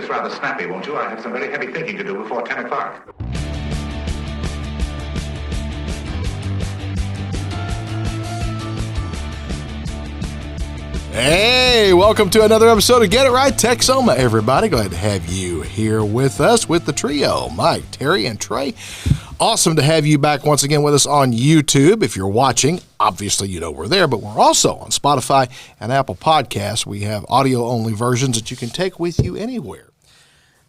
this rather snappy, won't you? I have some very heavy thinking to do before 10 o'clock. Hey, welcome to another episode of Get It Right Texoma, everybody. Glad to have you here with us, with the trio, Mike, Terry, and Trey. Awesome to have you back once again with us on YouTube. If you're watching, obviously you know we're there, but we're also on Spotify and Apple Podcasts. We have audio-only versions that you can take with you anywhere.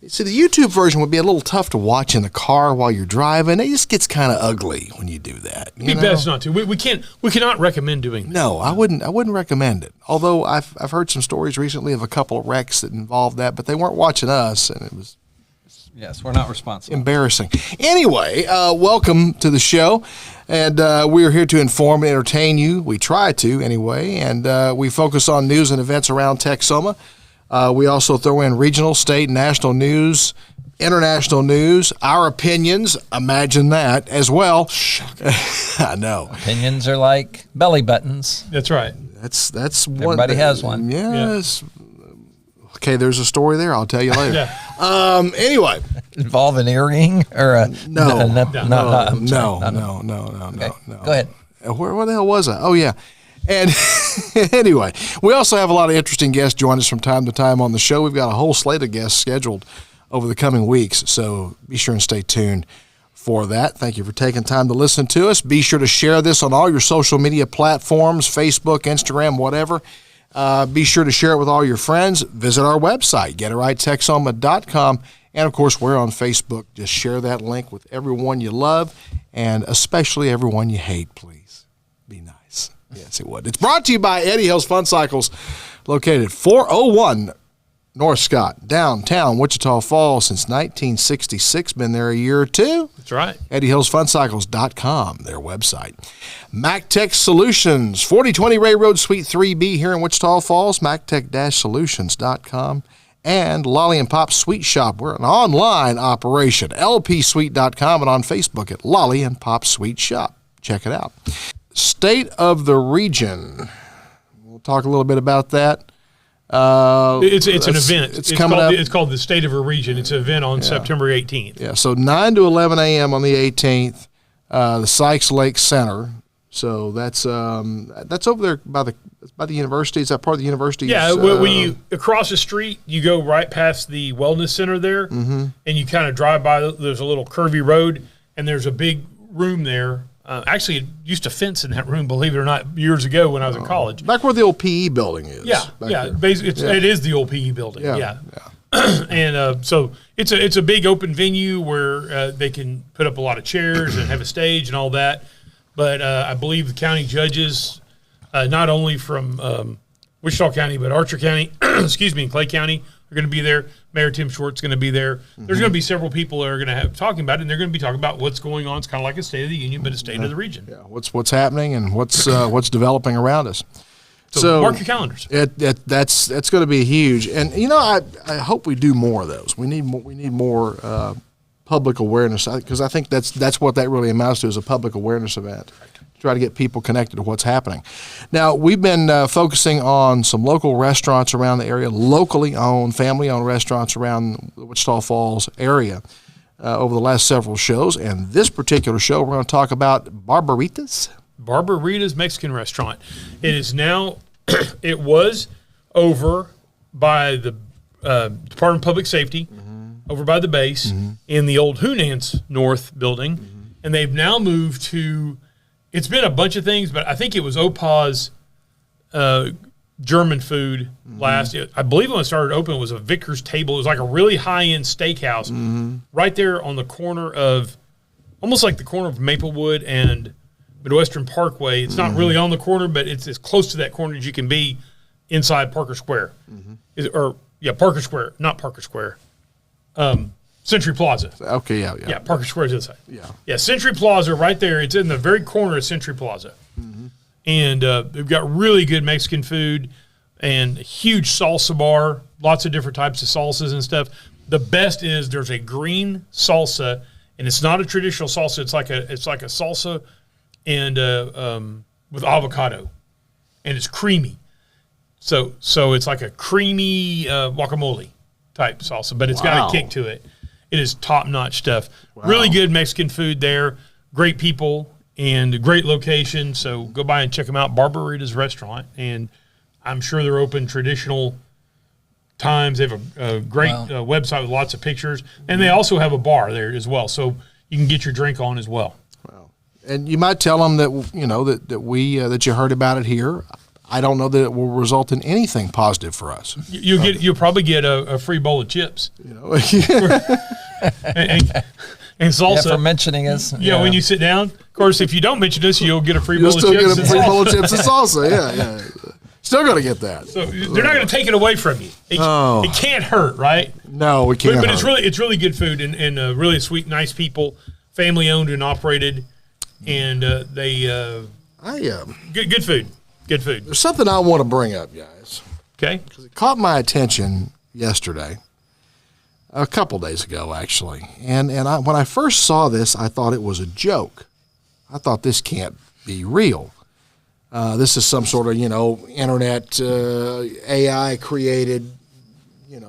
See, the YouTube version would be a little tough to watch in the car while you're driving. It just gets kind of ugly when you do that. It'd be best not to. We cannot recommend doing that. No, I wouldn't recommend it. Although I've heard some stories recently of a couple of wrecks that involved that, but they weren't watching us, and it was we're not responsible. Embarrassing. Anyway, welcome to the show, and we're here to inform and entertain you. We try to anyway, and we focus on news and events around Texoma. We also throw in regional, state, national news, international news, our opinions, imagine that as well. I know. Opinions are like belly buttons. That's right. That's one. Everybody has one. Yes. Yeah. Okay, there's a story there. I'll tell you later. Yeah. Anyway. Involve an earring or a No. No. Okay. Go ahead. Where the hell was I? Oh, yeah. And anyway, we also have a lot of interesting guests join us from time to time on the show. We've got a whole slate of guests scheduled over the coming weeks, so be sure and stay tuned for that. Thank you for taking time to listen to us. Be sure to share this on all your social media platforms, Facebook, Instagram, whatever. Be sure to share it with all your friends. Visit our website, GetItRightTexoma.com. And, of course, we're on Facebook. Just share that link with everyone you love and especially everyone you hate, please. Be nice. Yes, it would. It's brought to you by Eddie Hills Fun Cycles, located at 401 North Scott, downtown Wichita Falls since 1966. Been there a year or two. That's right. EddieHillsFunCycles.com, their website. MacTech Solutions, 4020 Ray Road, Suite 3B here in Wichita Falls, MacTech-Solutions.com. And Lolly and Pop Sweet Shop. We're an online operation, lpsweet.com, and on Facebook at Lolly and Pop Sweet Shop. Check it out. State of the region. We'll talk a little bit about that. It's an event. It's coming up. It's called the State of a Region. It's an event on September 18th. Yeah, so 9 to 11 a.m. on the 18th, the Sykes Lake Center. So that's over there by the university. Is that part of the university? Yeah, when you across the street, you go right past the wellness center there, and you kind of drive by. There's a little curvy road, and there's a big room there. Actually, it used to fence in that room, believe it or not, years ago when I was in college. Back where the old PE building is. Yeah. Basically, it is the old PE building. Yeah. And so it's a big open venue where they can put up a lot of chairs and have a stage and all that. But I believe the county judges, not only from Wichita County, but Archer County, and Clay County, are going to be there. Mayor Tim Short's going to be there. There's going to be several people that are going to have talking about it, and they're going to be talking about what's going on. It's kind of like a State of the Union, but a State of the Region. Yeah, what's happening and what's developing around us. So mark your calendars. That's going to be huge, and I hope we do more of those. We need more public awareness, because I think that's what that really amounts to, is a public awareness event. Try to get people connected to what's happening. Now, we've been focusing on some local restaurants around the area, locally owned, family-owned restaurants around the Wichita Falls area over the last several shows. And this particular show, we're going to talk about Barbarita's. Barbarita's Mexican restaurant. It is now, it was over by the Department of Public Safety, over by the base, in the old Hunans North building. And they've now moved to... It's been a bunch of things, but I think it was Opa's German food last. I believe when it started open, it was a Vickers table. It was like a really high-end steakhouse right there on the corner of, almost like the corner of Maplewood and Midwestern Parkway. It's not really on the corner, but it's as close to that corner as you can be inside Parker Square. Parker Square, not Parker Square. Century Plaza. Okay, yeah. Yeah, Parker Square is this side. Yeah, Century Plaza right there. It's in the very corner of Century Plaza. And they've got really good Mexican food and a huge salsa bar, lots of different types of salsas and stuff. The best is there's a green salsa, and it's not a traditional salsa. It's like a salsa and with avocado, and it's creamy. So it's like a creamy guacamole type salsa, but it's got a kick to it. It is top-notch stuff. Really good Mexican food there. Great people and a great location. So go by and check them out. Barbarita's Restaurant, and I'm sure they're open traditional times. They have a great website with lots of pictures, and they also have a bar there as well. So you can get your drink on as well. And you might tell them that that you heard about it here. I don't know that it will result in anything positive for us. You'll probably get a free bowl of chips. and salsa. Yeah, for mentioning us. Yeah, when you sit down. Of course, if you don't mention us, you'll get a free You'll bowl of still chips. get a free bowl of chips and salsa. Yeah. Still going to get that. So they're not going to take it away from you. It can't hurt, right? No, we can't. But it's really good food and really sweet, nice people, family owned and operated, and good food. Good food. There's something I want to bring up, guys. Okay. It caught my attention yesterday, a couple days ago, actually. And when I first saw this, I thought it was a joke. I thought this can't be real. This is some sort of, internet AI created,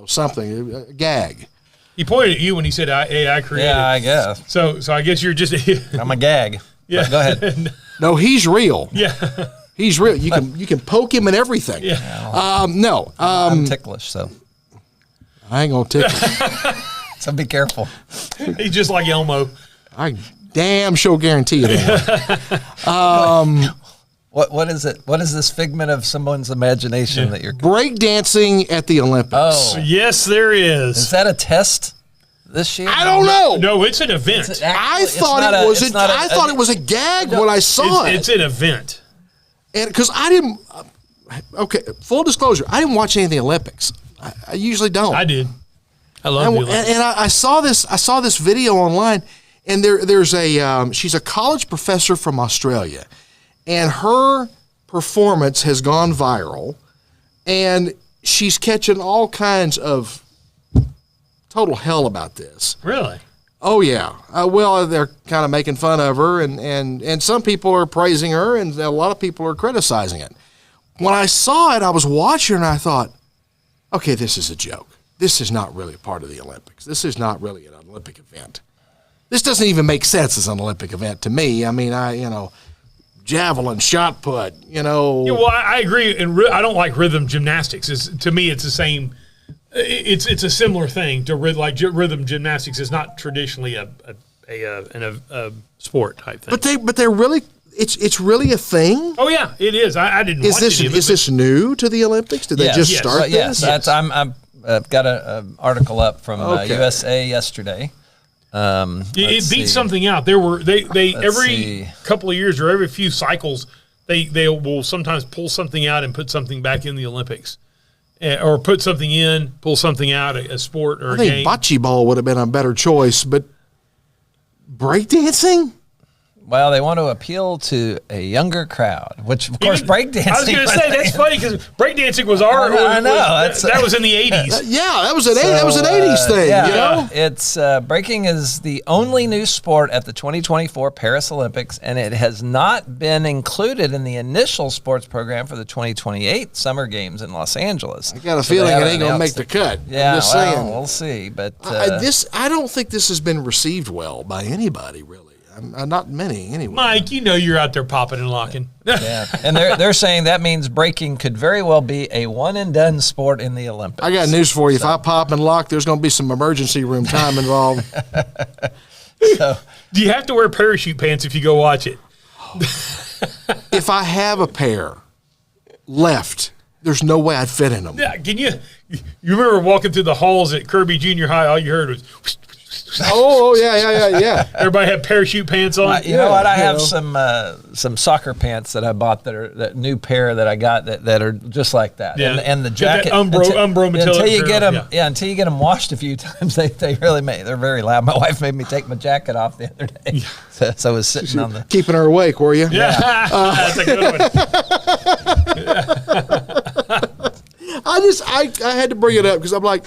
something, a gag. He pointed at you when he said AI created. Yeah, I guess. So I guess you're just I'm a gag. Yeah. But go ahead. No, he's real. Yeah. He's real. You can poke him and everything. Yeah. No. I'm ticklish, so I ain't gonna tickle. so be careful. He's just like Elmo. I damn sure guarantee it. What is it? What is this figment of someone's imagination that you're? Breakdancing at the Olympics. Oh, Yes, there is is. that a test this year? I don't know. No, it's an event. I thought it was a gag when I saw it. It's an event. And because I didn't, okay, full disclosure, I didn't watch any of the Olympics. I usually don't. I did. I love And, and I saw this. I saw this video online, and there's she's a college professor from Australia, and her performance has gone viral, and she's catching all kinds of total hell about this. Really? Oh yeah. Well, they're kind of making fun of her, and some people are praising her, and a lot of people are criticizing it. When I saw it, I was watching, and I thought, okay, this is a joke. This is not really part of the Olympics. This is not really an Olympic event. This doesn't even make sense as an Olympic event to me. I mean, javelin, shot put, Yeah, well, I agree, and I don't like rhythm gymnastics. To me, it's the same. It's a similar thing to rhythm gymnastics is not traditionally a sport type thing. But they're really it's really a thing. Oh yeah, it is. I didn't. Watch any of it, is this new to the Olympics? Did they just start this? Yes, I've got an article up from USA yesterday. It beats something out. They every couple of years or every few cycles they will sometimes pull something out and put something back in the Olympics. Or put something in, pull something out, a sport or a game. I think bocce ball would have been a better choice, but breakdancing? Well, they want to appeal to a younger crowd, which, of course, breakdancing. I was going to say, that's funny because breakdancing was I know. That was in the 80s. Yeah, that was an 80s thing, Yeah, it's breaking is the only new sport at the 2024 Paris Olympics, and it has not been included in the initial sports program for the 2028 Summer Games in Los Angeles. I got a feeling it ain't going to make the cut. Yeah, I'm just saying. We'll see. But I don't think this has been received well by anybody, really. Not many, anyway. Mike, you're out there popping and locking. Yeah, and they're saying that means breaking could very well be a one and done sport in the Olympics. I got news for you. If I pop and lock, there's going to be some emergency room time involved. So, do you have to wear parachute pants if you go watch it? If I have a pair left, there's no way I'd fit in them. Yeah, can you remember walking through the halls at Kirby Junior High? All you heard was. Oh yeah. Everybody had parachute pants on. You know what? I have some soccer pants that I bought that new pair that I got that are just like that. Yeah. And the jacket Umbro metallic until you get them material, until you get them washed a few times they're very loud. My wife made me take my jacket off the other day. So I was sitting on the keeping her awake, were you? Yeah. That's a good one. I had to bring it up because I'm like,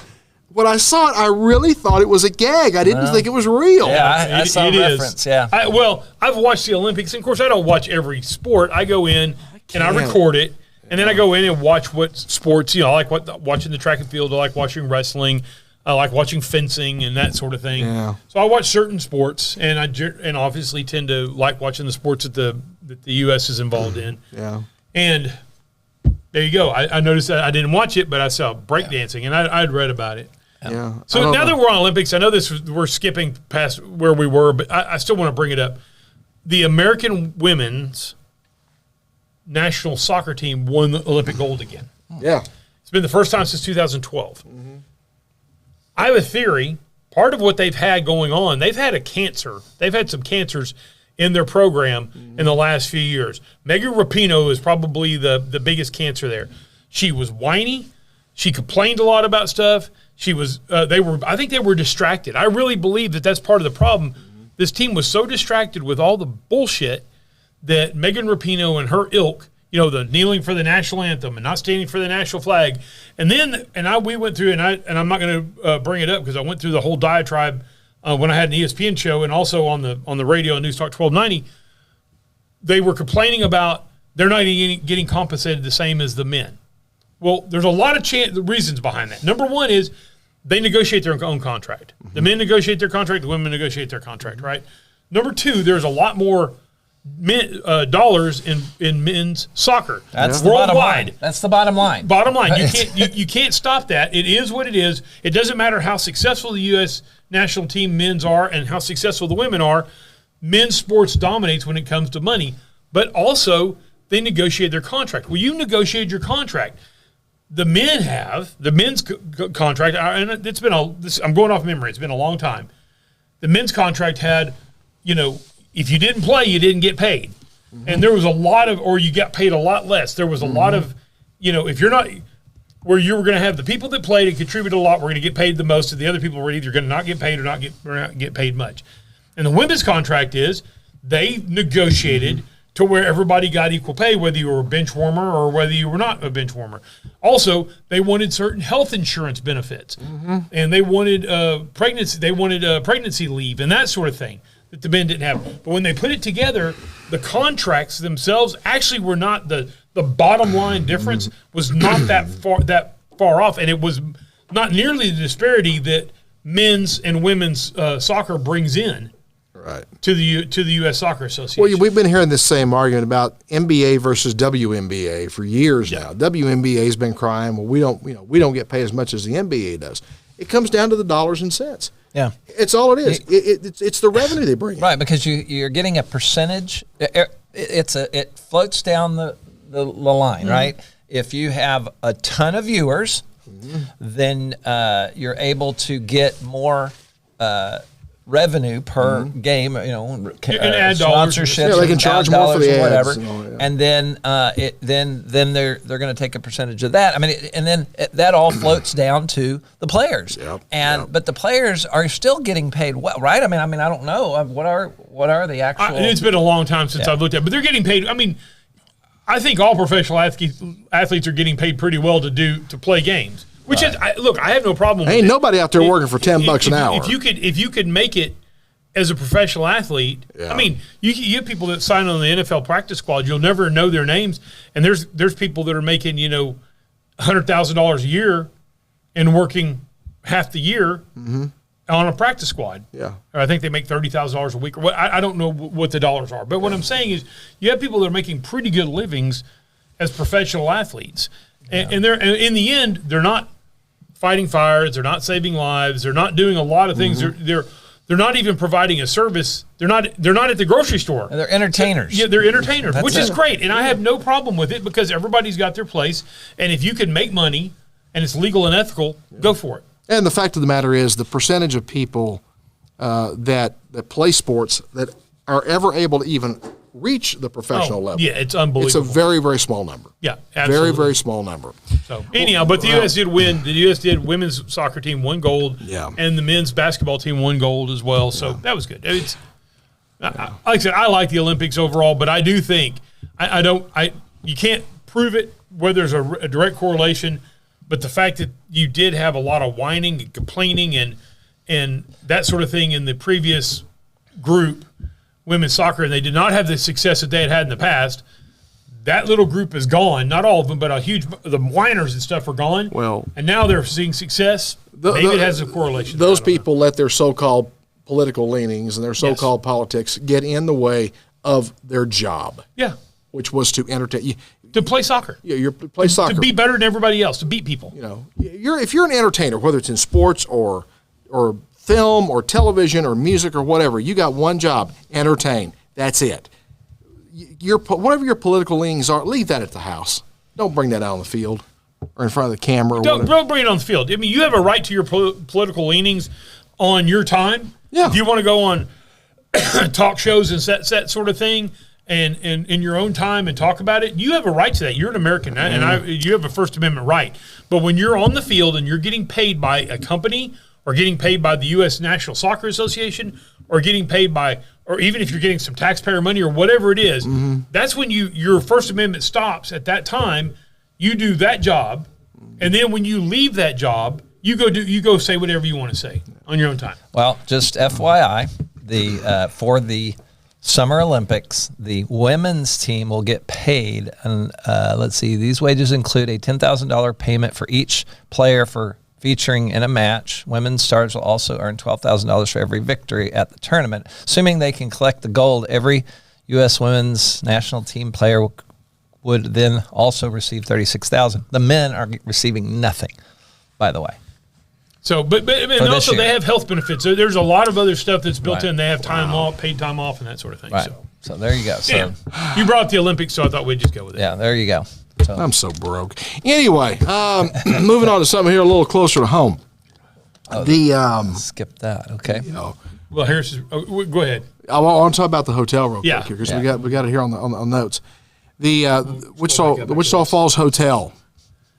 when I saw it, I really thought it was a gag. I didn't think it was real. Yeah, I saw it a reference. Is. Yeah. I've watched the Olympics. And of course, I don't watch every sport. I go in and I record it, and then I go in and watch what sports. I like watching the track and field. I like watching wrestling. I like watching fencing and that sort of thing. Yeah. So I watch certain sports, and and obviously tend to like watching the sports that the U.S. is involved in. Yeah. And there you go. I noticed that I didn't watch it, but I saw breakdancing, and I'd read about it. Yeah. So now that we're on Olympics, I know we're skipping past where we were, but I still want to bring it up. The American women's national soccer team won the Olympic gold again. Yeah. It's been the first time since 2012. I have a theory. Part of what they've had going on, they've had a cancer. They've had some cancers in their program in the last few years. Megan Rapinoe is probably the biggest cancer there. She was whiny. She complained a lot about stuff. She was. I think they were distracted. I really believe that that's part of the problem. This team was so distracted with all the bullshit that Megan Rapinoe and her ilk, the kneeling for the national anthem and not standing for the national flag, we went through, and I'm not going to bring it up because I went through the whole diatribe when I had an ESPN show and also on the radio on News Talk 1290. They were complaining about they're not getting compensated the same as the men. Well, there's a lot of reasons behind that. Number one is they negotiate their own contract. The men negotiate their contract, the women negotiate their contract, right? Number two, there's a lot more dollars in men's soccer. That's the bottom line. That's the bottom line. Bottom line, you can't stop that. It is what it is. It doesn't matter how successful the U.S. national team men's are and how successful the women are. Men's sports dominates when it comes to money, but also they negotiate their contract. Well, you negotiated your contract. The men have the men's contract, and it's been I'm going off memory. It's been a long time. The men's contract had, if you didn't play, you didn't get paid. And there was a lot of, or you got paid a lot less. There was a lot of, if you're not, where you were going to have the people that played and contributed a lot were going to get paid the most, and the other people were either going to not get paid or not get paid much. And the women's contract is they negotiated to where everybody got equal pay, whether you were a bench warmer or whether you were not a bench warmer. Also, they wanted certain health insurance benefits, and they wanted pregnancy leave and that sort of thing that the men didn't have. But when they put it together, the contracts themselves actually were not the bottom line difference was not that far off, and it was not nearly the disparity that men's and women's soccer brings in. Right. To the U.S. Soccer Association. Well, we've been hearing this same argument about NBA versus WNBA for years now. WNBA has been crying, well, we don't get paid as much as the NBA does. It comes down to the dollars and cents. Yeah. It's all it is. It's the revenue they bring in. Right, because you're getting a percentage. It floats down the line, right? If you have a ton of viewers, then you're able to get more revenue per game, sponsorships. Yeah, they can charge more for the ads, whatever. And then then they're going to take a percentage of that. I mean, and then that all floats down to the players. But the players are still getting paid well, right? I mean, I don't know what are the actual. It's been a long time since I've looked at it, but they're getting paid. I mean, I think all professional athletes are getting paid pretty well to play games. Which is, I have no problem with it. Ain't nobody out there working for $10 an hour. If you could make it as a professional athlete, I mean, you have people that sign on the NFL practice squad, you'll never know their names, and there's people that are making, $100,000 a year and working half the year on a practice squad. Yeah. Or I think they make $30,000 a week. Or I don't know what the dollars are, but what I'm saying is you have people that are making pretty good livings as professional athletes. And they're in the end, they're not fighting fires. They're not saving lives. They're not doing a lot of things. They're not even providing a service. They're not at the grocery store. They're entertainers. Yeah, they're entertainers, which is great. And I have no problem with it because everybody's got their place. And if you can make money and it's legal and ethical, go for it. And the fact of the matter is, the percentage of people that play sports that are ever able to even reach the professional level. Yeah, it's unbelievable. It's a very, very small number. Yeah, absolutely. Very, very small number. So anyhow, but the U.S. did win. The U.S. women's soccer team won gold. Yeah. And the men's basketball team won gold as well. So that was good. It's like I said, I like the Olympics overall, but I do think you can't prove it where there's a direct correlation. But the fact that you did have a lot of whining and complaining and that sort of thing in the previous group, women's soccer, and they did not have the success that they had in the past, that little group is gone. Not all of them, but the whiners and stuff are gone. Well, and now they're seeing success. Maybe it has a correlation. Those people let their so-called political leanings and their so-called politics get in the way of their job. Yeah. Which was to entertain you. To play soccer. Yeah, you play soccer. To be better than everybody else, to beat people. You know, if you're an entertainer, whether it's in sports or film or television or music or whatever, you got one job: entertain. That's it. Whatever your political leanings are, leave that at the house. Don't bring that out on the field or in front of the camera. Or don't bring it on the field. I mean, you have a right to your political leanings on your time. Yeah. If you want to go on talk shows and that sort of thing, and in your own time and talk about it, you have a right to that. You're an American, and you have a First Amendment right. But when you're on the field and you're getting paid by a company or getting paid by the U.S. National Soccer Association or getting paid by, or even if you're getting some taxpayer money or whatever it is, that's when your First Amendment stops at that time. You do that job, and then when you leave that job, you go say whatever you want to say on your own time. Well, just FYI, for the Summer Olympics, the women's team will get paid, and let's see, these wages include a $10,000 payment for each player for featuring in a match. Women's stars will also earn $12,000 for every victory at the tournament, assuming they can collect the gold. Every U.S. women's national team player would then also receive $36,000. The men are receiving nothing, by the way. So, but also they have health benefits. There's a lot of other stuff that's built in. They have time off, paid time off, and that sort of thing. Right. So there you go. So you brought up the Olympics, so I thought we'd just go with it. Yeah, there you go. So. I'm so broke. Anyway, moving on to something here a little closer to home. Skip that. Okay. Well, Harris, go ahead. I want to talk about the hotel real quick here because we got it here on notes. The Wichita Falls Hotel.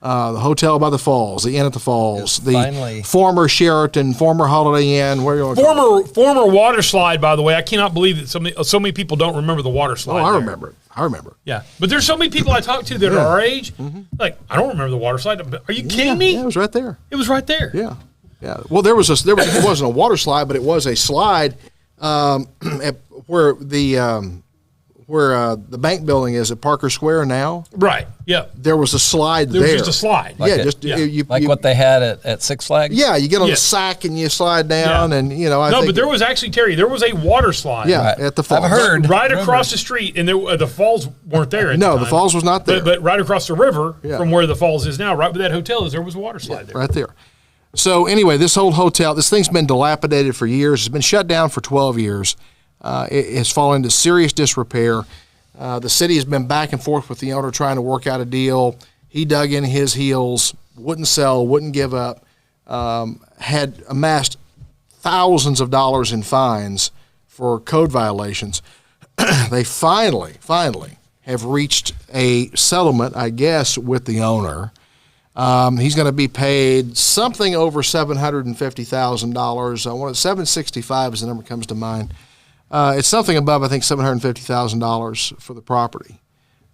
The hotel by the falls, the inn at the falls, the former Sheraton, former Holiday Inn. Former water slide, by the way. I cannot believe that so many people don't remember the water slide. Oh, I remember it. I remember. Yeah, but there's so many people I talk to that are our age. Like, I don't remember the water slide. Are you kidding me? Yeah, it was right there. It was right there. Yeah, yeah. Well, it wasn't a water slide, but it was a slide where the bank building is at Parker Square now. Right. Yeah. There was a slide there. There was just a slide. What they had at Six Flags. Yeah, you get on the sack and you slide down, and but there was actually, Terry, there was a water slide. Yeah, at the falls. I've heard right across the street, and the falls weren't there. The falls was not there. But right across the river from where the falls is now, right where that hotel is, there was a water slide there. Right there. So anyway, this old hotel, this thing's been dilapidated for years. It's been shut down for 12 years. It has fallen into serious disrepair. The city has been back and forth with the owner trying to work out a deal. He dug in his heels, wouldn't sell, wouldn't give up, had amassed thousands of dollars in fines for code violations. They finally have reached a settlement, I guess, with the owner. He's going to be paid something over $750,000. I want $765 is the number that comes to mind. It's something above, I think, $750,000 for the property.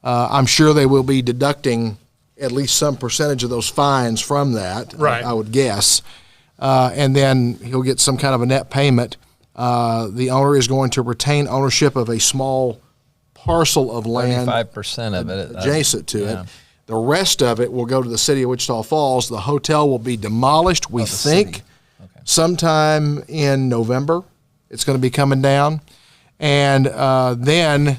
I'm sure they will be deducting at least some percentage of those fines from that, right. I would guess. And then he'll get some kind of a net payment. The owner is going to retain ownership of a small parcel of land. 35% of it. Adjacent to it. The rest of it will go to the city of Wichita Falls. The hotel will be demolished, we think, sometime in November. It's going to be coming down. And then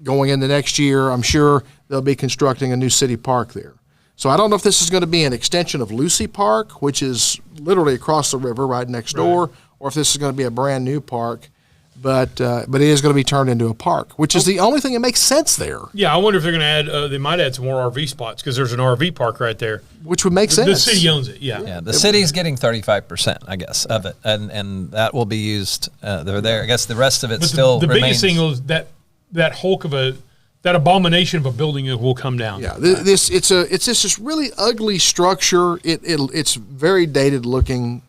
going into next year, I'm sure they'll be constructing a new city park there. So I don't know if this is going to be an extension of Lucy Park, which is literally across the river right next door, or if this is going to be a brand new park. But it is going to be turned into a park, which is the only thing that makes sense there. Yeah, I wonder if they're going to add. They might add some more RV spots because there's an RV park right there, which would make sense. The city owns it. Yeah. The city's getting 35%, I guess, of it, and that will be used. They're there. I guess the rest of it still. The remains. biggest thing is that hulk of that abomination of a building will come down. Yeah, it's this really ugly structure. It's very dated looking.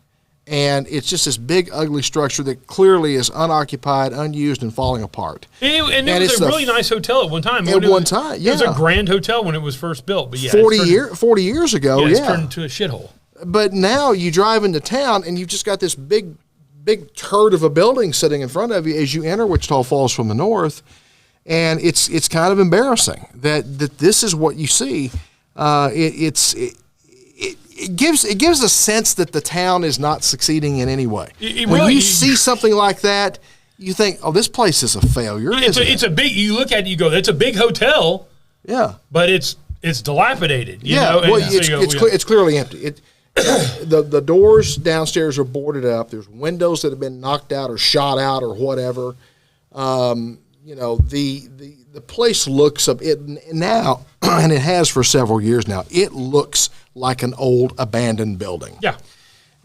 And it's just this big, ugly structure that clearly is unoccupied, unused, and falling apart. And it was a really nice hotel at one time. At one time, yeah. It was a grand hotel when it was first built. But 40 years ago, it's turned into a shithole. But now you drive into town, and you've just got this big turd of a building sitting in front of you as you enter Wichita Falls from the north. And it's kind of embarrassing that this is what you see. It gives a sense that the town is not succeeding in any way. When you see something like that, you think, "Oh, this place is a failure." It's a big. You look at it, you go, "That's a big hotel." Yeah, but it's dilapidated. You yeah, know? well, it's clearly empty. The doors downstairs are boarded up. There's windows that have been knocked out or shot out or whatever. The place looks now, and it has for several years now. It looks like an old abandoned building. Yeah.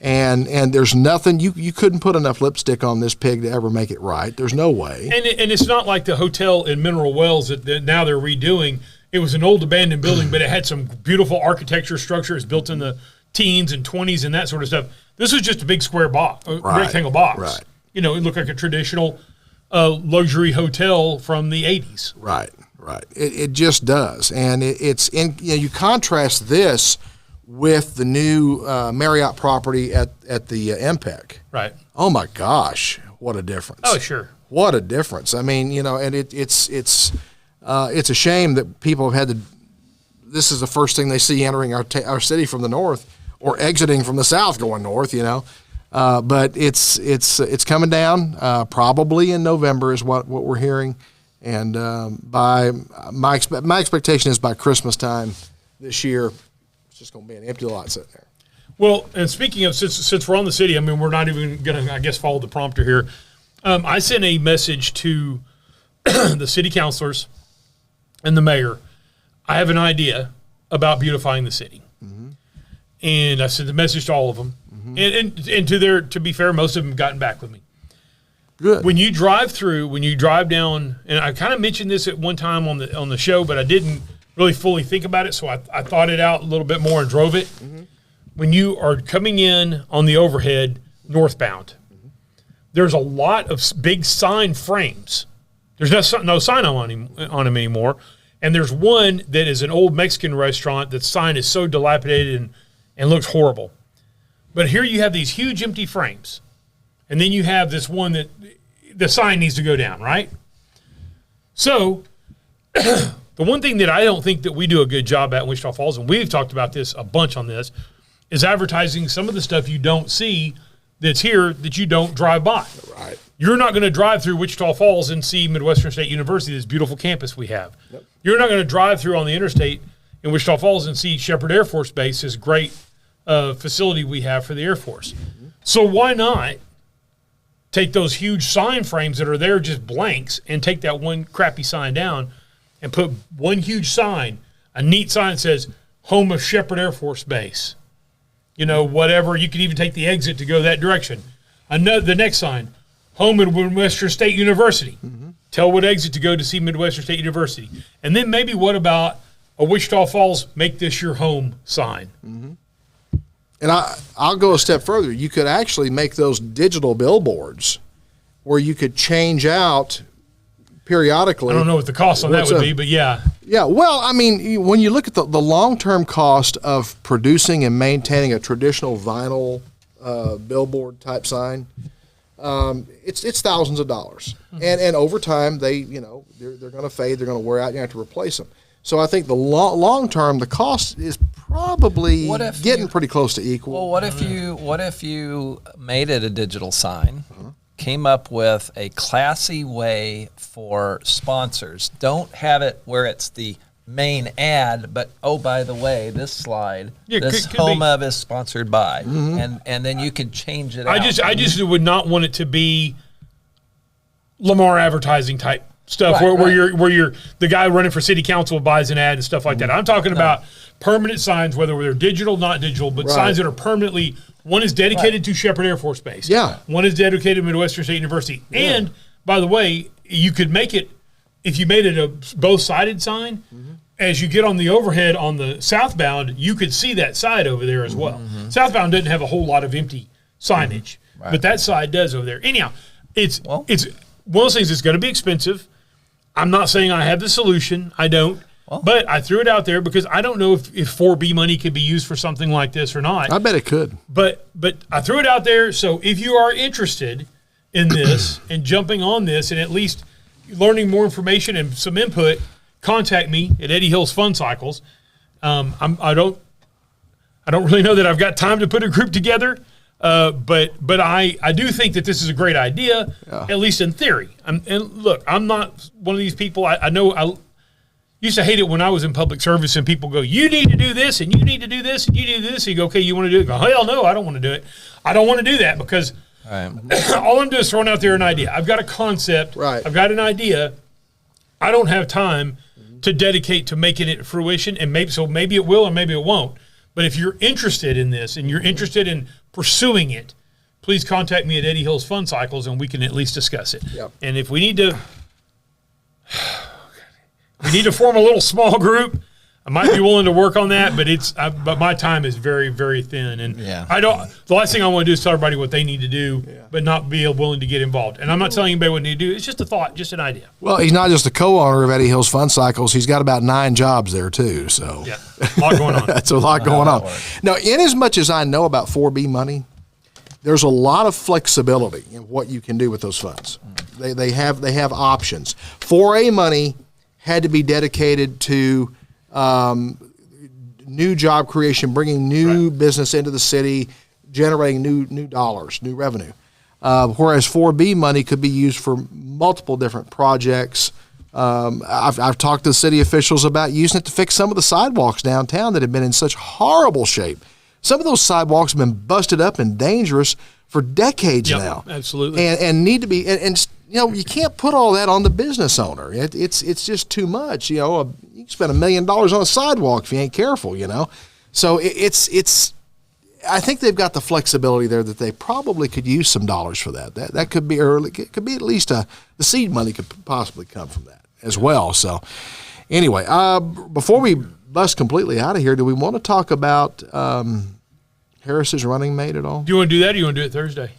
And there's nothing you couldn't put enough lipstick on this pig to ever make it right. There's no way. And it's not like the hotel in Mineral Wells that now they're redoing. It was an old abandoned building, but it had some beautiful architecture structures built in the teens and 20s and that sort of stuff. This was just a big square box, rectangle box. Right. It looked like a traditional luxury hotel from the 80s. Right. It just does, and you contrast this with the new Marriott property at the MPEC. Right. Oh my gosh, what a difference! Oh sure. What a difference! I mean, and it's a shame that people have had to. This is the first thing they see entering our city from the north or exiting from the south going north. But it's coming down probably in November is what we're hearing, and by my expectation is by Christmas time this year. Just going to be an empty lot sitting there. Well, and speaking of, since we're on the city, I mean, we're not even going to, I guess, follow the prompter here. I sent a message to the city councilors and the mayor. I have an idea about beautifying the city. Mm-hmm. And I sent the message to all of them. Mm-hmm. And to be fair, most of them have gotten back with me. Good. When you drive down, and I kind of mentioned this at one time on the show, but I didn't really fully think about it, so I thought it out a little bit more and drove it. Mm-hmm. When you are coming in on the overhead northbound, there's a lot of big sign frames. There's no sign on them anymore, and there's one that is an old Mexican restaurant. That sign is so dilapidated and looks horrible. But here you have these huge empty frames, and then you have this one that the sign needs to go down, right? So the one thing that I don't think that we do a good job at in Wichita Falls, and we've talked about this a bunch on this, is advertising some of the stuff you don't see that's here that you don't drive by. Right. You're not going to drive through Wichita Falls and see Midwestern State University, this beautiful campus we have. Yep. You're not going to drive through on the interstate in Wichita Falls and see Shepherd Air Force Base, this great facility we have for the Air Force. Mm-hmm. So why not take those huge sign frames that are there just blanks and take that one crappy sign down and put one huge sign, a neat sign that says, home of Shepherd Air Force Base. Whatever. You could even take the exit to go that direction. The next sign, home of Midwestern State University. Mm-hmm. Tell what exit to go to see Midwestern State University. And then maybe what about a Wichita Falls, make this your home sign? Mm-hmm. And I'll go a step further. You could actually make those digital billboards where you could change out periodically. I don't know what the cost on that would be, but yeah. Yeah, well, I mean, when you look at the long-term cost of producing and maintaining a traditional vinyl billboard type sign, it's thousands of dollars. Mm-hmm. And over time, they're going to fade, they're going to wear out, and you have to replace them. So I think the long-term, the cost is probably getting pretty close to equal. Well, what if you made it a digital sign? Uh-huh. Came up with a classy way for sponsors. Don't have it where it's the main ad, but by the way, this slide, this home of is sponsored by, mm-hmm. and then you could change it. I just would not want it to be Lamar advertising type stuff, right, where you're the guy running for city council buys an ad and stuff like that. I'm talking about permanent signs, whether they're digital, not digital, but signs that are permanently. One is dedicated to Shepherd Air Force Base. Yeah. One is dedicated to Midwestern State University. Yeah. And, by the way, you could make it, if you made it a both-sided sign, mm-hmm. as you get on the overhead on the southbound, you could see that side over there as well. Mm-hmm. Southbound doesn't have a whole lot of empty signage, mm-hmm. but that side does over there. Anyhow, it's one of those things that's going to be expensive. I'm not saying I have the solution. I don't. But I threw it out there because I don't know if 4B money could be used for something like this or not. I bet it could. But I threw it out there. So if you are interested in this and jumping on this and at least learning more information and some input, contact me at Eddie Hills Fun Cycles. I don't really know that I've got time to put a group together, but I do think that this is a great idea, at least in theory. And look, I'm not one of these people. I know I used to hate it when I was in public service and people go, you need to do this and you need to do this and you need to do this. And you go, okay, you want to do it? I go, hell no, I don't want to do it. I don't want to do that because all I'm doing is throwing out there an idea. I've got a concept. Right. I've got an idea. I don't have time to dedicate to making it fruition, and maybe it will or maybe it won't. But if you're interested in this and you're interested in pursuing it, please contact me at Eddie Hills Fun Cycles and we can at least discuss it. Yep. And if we need to form a little small group, I might be willing to work on that, but my time is very, very thin, and the last thing I want to do is tell everybody what they need to do, but not be willing to get involved. And I'm not telling anybody what they need to do. It's just a thought, just an idea. Well, he's not just a co-owner of Eddie Hills Fun Cycles. He's got about 9 jobs there too. So yeah, a lot going on. That's a lot going on. Now, in as much as I know about 4B money, there's a lot of flexibility in what you can do with those funds. They have options. 4A money had to be dedicated to new job creation, bringing new business into the city, generating new dollars, new revenue. Whereas 4B money could be used for multiple different projects. I've talked to city officials about using it to fix some of the sidewalks downtown that have been in such horrible shape. Some of those sidewalks have been busted up and dangerous for decades now. Absolutely. And need to be, and you know, you can't put all that on the business owner. It's just too much. You know, you can spend $1 million on a sidewalk if you ain't careful, you know. So it's I think they've got the flexibility there that they probably could use some dollars for that. That could be early. It could be at least the seed money could possibly come from that as well. So anyway, before we bust completely out of here, do we want to talk about Harris's running mate at all? Do you want to do that, or do you want to do it Thursday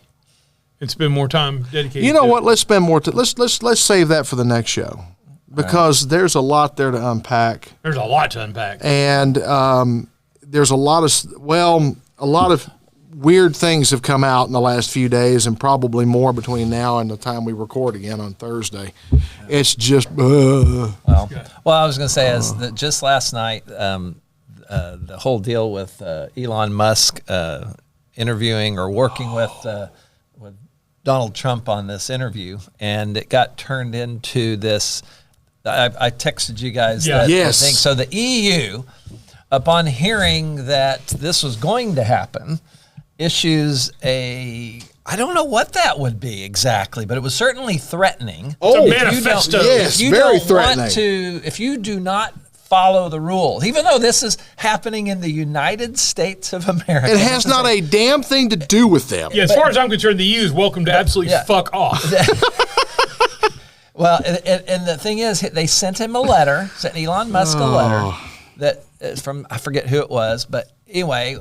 and spend more time dedicated? You know to what? it? Let's spend more. Let's save that for the next show because there's a lot there to unpack. There's a lot to unpack, and there's a lot of weird things have come out in the last few days, and probably more between now and the time we record again on Thursday. It's just well, I was going to say is that just last night, the whole deal with Elon Musk interviewing or working with Donald Trump on this interview, and it got turned into this. I texted you guys that thing. So the EU, upon hearing that this was going to happen, issues I don't know what that would be exactly, but it was certainly threatening. Oh, it's a manifesto. Very threatening. If you do not follow the rules, even though this is happening in the United States of America. It has not a damn thing to do with them. Yeah, as far as I'm concerned, the EU is welcome to absolutely fuck off. Well, and the thing is, they sent him a letter, sent Elon Musk a letter that is from, I forget who it was, but anyway,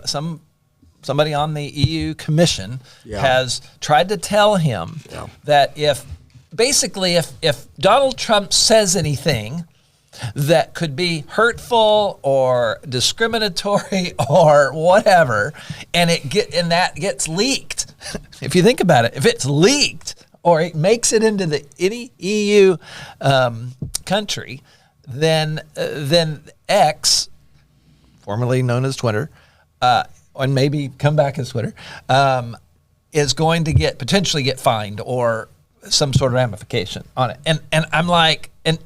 somebody on the EU Commission has tried to tell him that if Donald Trump says anything that could be hurtful or discriminatory or whatever, and that gets leaked. If you think about it, if it's leaked or it makes it into any EU country, then X, formerly known as Twitter, and maybe come back as Twitter, is going to potentially get fined or some sort of ramification on it. And I'm like, and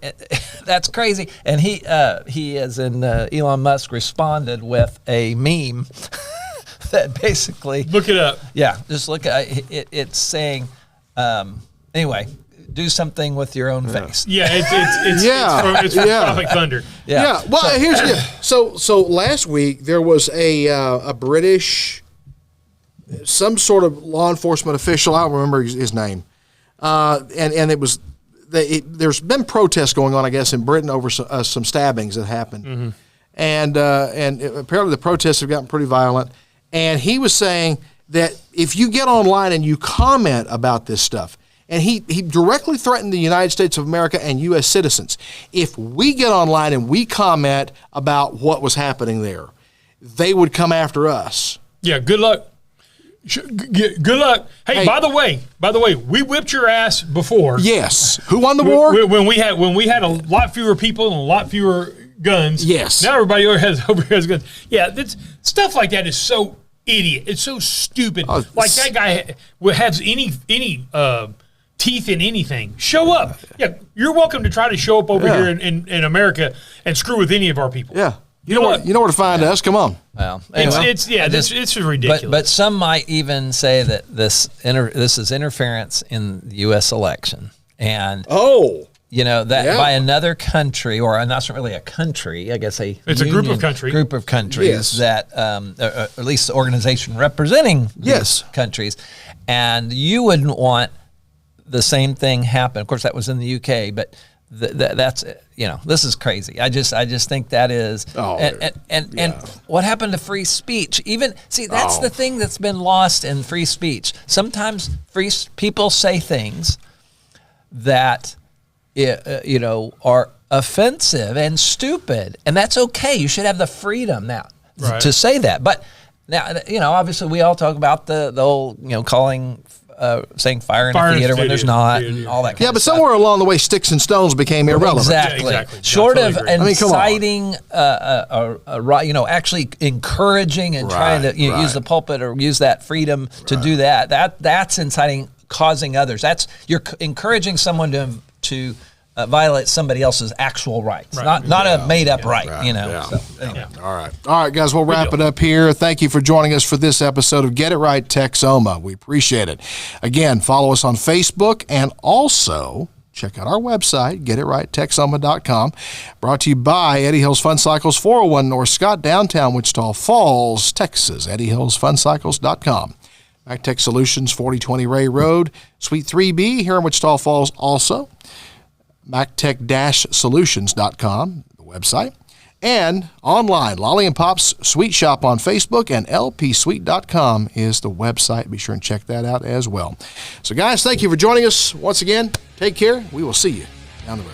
that's crazy. And he as in Elon Musk, responded with a meme that basically Look it up. Yeah, just look at it. It's saying, anyway, do something with your own face. Yeah, it's from Tropic Thunder. Yeah. Well, so last week there was a British, some sort of law enforcement official. I don't remember his name, and it was there's been protests going on, I guess, in Britain over some stabbings that happened, and apparently the protests have gotten pretty violent. And he was saying that if you get online and you comment about this stuff, and he directly threatened the United States of America and U.S. citizens, if we get online and we comment about what was happening there, they would come after us. Yeah, good luck. Good luck. Hey, by the way, we whipped your ass before. Yes. Who won the war? When we had a lot fewer people and a lot fewer guns. Yes. Now everybody over here has guns. Yeah, that's, stuff like that is so idiot. It's so stupid. Like that guy has any teeth in anything. Show up. Yeah, you're welcome to try to show up over here in America and screw with any of our people. Yeah. You know where to find us. Come on. Well, it's ridiculous. But some might even say that this is interference in the U.S. election, and that by another country, or not really a country, I guess it's a group of countries that, or at least the organization representing these countries, and you wouldn't want the same thing happen. Of course, that was in the UK, but. That's this is crazy. I just think that is and what happened to free speech? That's the thing that's been lost in free speech. Sometimes people say things that are offensive and stupid, and that's okay. You should have the freedom now to say that. But now obviously we all talk about the whole calling. Saying fire in a theater when there's not, and all that kind of but stuff. somewhere along the way, sticks and stones became irrelevant. Exactly. Short of inciting, actually encouraging and trying to use the pulpit or use that freedom to do that's inciting, causing others. You're encouraging someone to violate somebody else's actual rights, not a made up right. So, anyway. All right, guys, we'll wrap it up here. Thank you for joining us for this episode of Get It Right Texoma. We appreciate it. Again, follow us on Facebook and also check out our website, GetItRightTexoma.com. Brought to you by Eddie Hills Fun Cycles, 401 North Scott, downtown Wichita Falls, Texas. EddieHillsFunCycles.com. MacTech Solutions, 4020 Ray Road, Suite 3B here in Wichita Falls also. MacTech-Solutions.com, the website, and online, Lolly and Pop's Sweet Shop on Facebook, and lpsweet.com is the website. Be sure and check that out as well. So, guys, thank you for joining us once again. Take care. We will see you down the road.